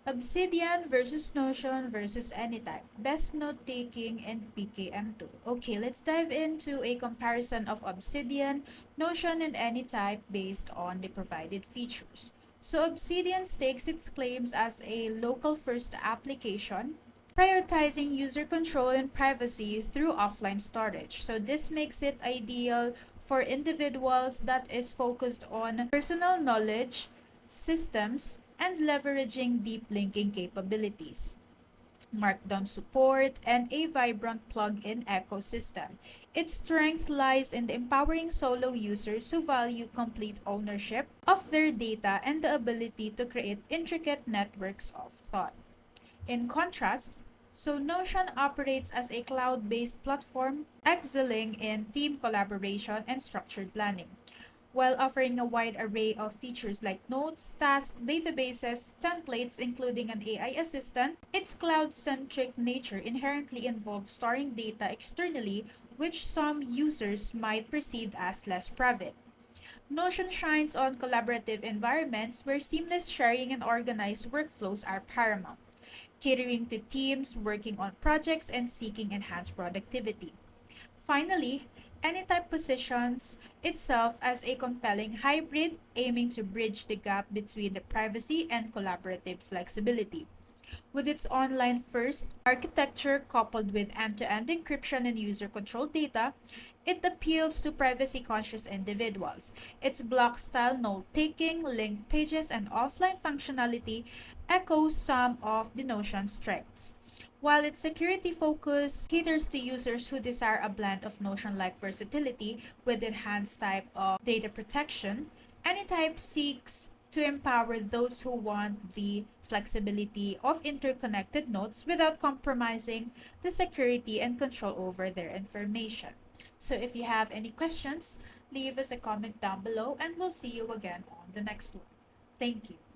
Obsidian versus Notion versus Anytype. Best note-taking and PKM tool. Okay, let's dive into a comparison of Obsidian, Notion, and Anytype based on the provided features. So Obsidian stakes its claims as a local-first application, prioritizing user control and privacy through offline storage. So this makes it ideal for individuals that is focused on personal knowledge, systems, and leveraging deep linking capabilities, Markdown support, and a vibrant plugin ecosystem. Its strength lies in empowering solo users who value complete ownership of their data and the ability to create intricate networks of thought. In contrast, so Notion operates as a cloud-based platform excelling in team collaboration and structured planning, while offering a wide array of features like notes, tasks, databases, templates, including an AI assistant. Its cloud-centric nature inherently involves storing data externally, which some users might perceive as less private. Notion shines on collaborative environments where seamless sharing and organized workflows are paramount, catering to teams working on projects and seeking enhanced productivity. Finally, Anytype positions itself as a compelling hybrid aiming to bridge the gap between the privacy and collaborative flexibility. With its online first architecture coupled with end to end encryption and user controlled data, it appeals to privacy conscious individuals. Its block style note taking, linked pages, and offline functionality echoes some of the Notion's strengths. While its security focus caters to users who desire a blend of Notion-like versatility with enhanced type of data protection, Anytype seeks to empower those who want the flexibility of interconnected nodes without compromising the security and control over their information. So if you have any questions, leave us a comment down below and we'll see you again on the next one. Thank you.